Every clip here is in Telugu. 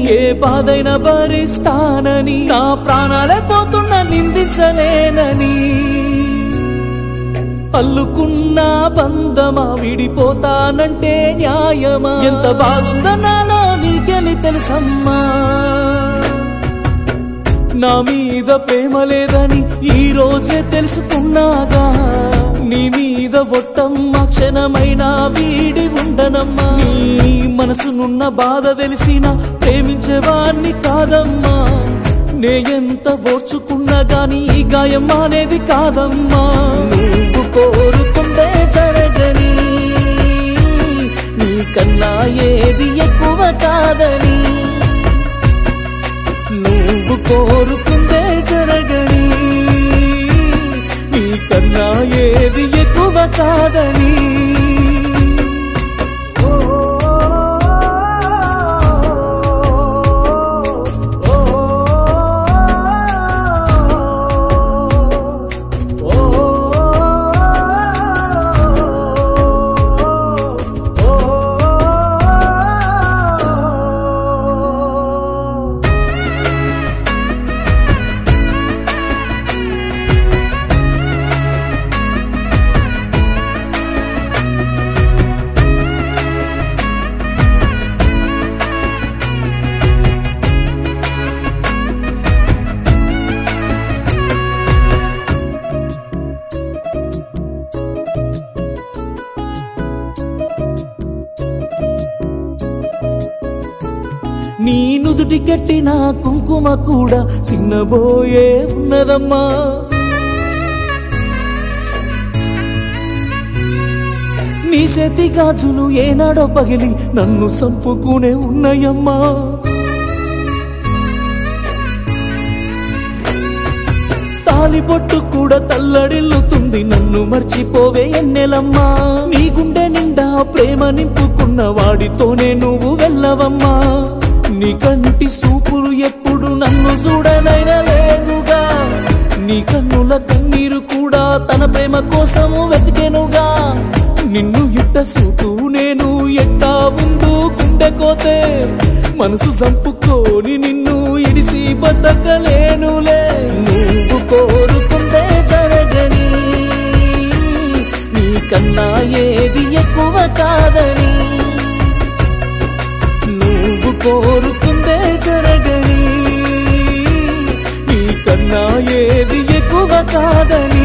ఏ బాధైనా భరిస్తానని నా ప్రాణాలే పోతున్నా నిందించలేనని అల్లుకున్న బంధమా విడిపోతానంటే న్యాయమా ఎంత బాగుందో నాలో నీకేమి తెలుసమ్మా నా మీద ప్రేమ లేదని ఈ రోజే తెలుసుకున్నాగా నీ మీద ఒట్టమ్మా క్షణమైనా వీడి ఉండనమ్మా నీ మనసునున్న బాధ తెలిసినా ప్రేమించేవాణ్ణి కాదమ్మా నే ఎంత ఓర్చుకున్నా గాని ఈ గాయం అనేది కాదమ్మా నువ్వు కోరుకుంటే జరగని నీకన్నా ఏది ఎక్కువ కాదని నువ్వు కోరుకుంటే జరగని నీకన్నా ఏది ఎక్కువ కాదని నీ నుదుటి కట్టిన కుంకుమ కూడా చిన్నబోయే ఉన్నదమ్మా నీ చేతి గాజులు ఏనాడో పగిలి నన్ను సంపుకునే ఉన్నాయమ్మా తాలి బొట్టు కూడా తల్లడిల్లుతుంది నన్ను మర్చిపోవే ఎన్నెలమ్మా నీ గుండె నిండా ప్రేమ నింపుకున్న వాడితోనే నువ్వు వెళ్ళవమ్మా నీ కంటి సూపులు ఎప్పుడు నన్ను చూడనైనా లేదుగా నీ కన్నుల కన్నీరు కూడా తన ప్రేమ కోసము వెతికెనుగా నిన్ను ఇట్ట సూతూ నేను ఎట్టా ఉందో గుండె కోతే మనసు చంపుకొని నిన్ను ఇడిసి బతకలేనులే నువ్వు కోరుకుంటే జరగని నీకన్నా ఏది ఎక్కువ కాదని నువ్వు కోరుకుంటే జరగని నీకన్నా ఏది ఎక్కువ కాదని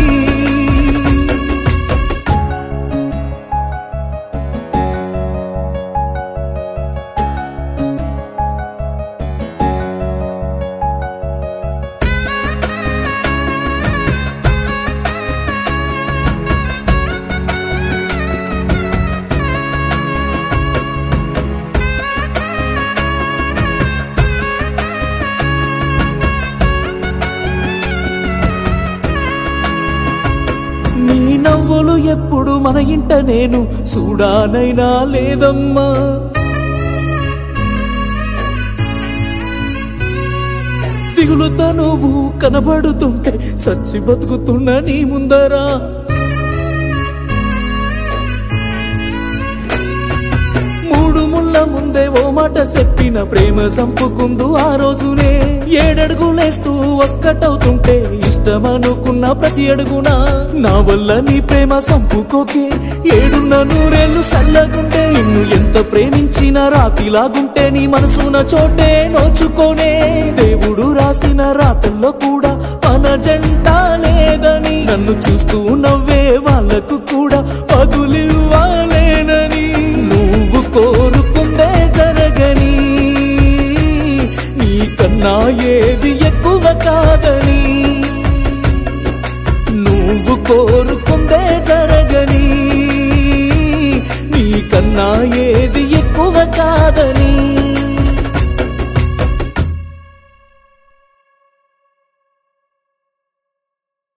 నీ నవ్వులు ఎప్పుడు మన ఇంట నేను చూడానైనా లేదమ్మా దిగులుతో నువ్వు కనబడుతుంటే సచ్చి బతుకుతున్నా నీ ముందరా మూడు ముళ్ళ ముందే ఓ మాట చెప్పిన ప్రేమ సంపుకుందు ఆ రోజునే ఏడడుగులేస్తూ ఒక్కటవుతుంటే ఇష్టమనుకున్న ప్రతి అడుగునా నా వల్ల నీ ప్రేమ సంపుకోకే ఏడున్న నూరేళ్లు సల్లగుంటే నిన్ను ఎంత ప్రేమించిన రాతిలాగుంటే నీ మనసున చోటే నోచుకోనే దేవుడు రాసిన రాతల్లో కూడా మన జంట లేదని నన్ను చూస్తూ నవ్వే వాళ్ళకు కూడా బదులివ్వాలేనని నువ్వు కోరుకుందే జరగని నీకన్నా ఏది ఎక్కువ కాదని నువ్వు కోరుకుందే జరగని నీకన్నా ఏది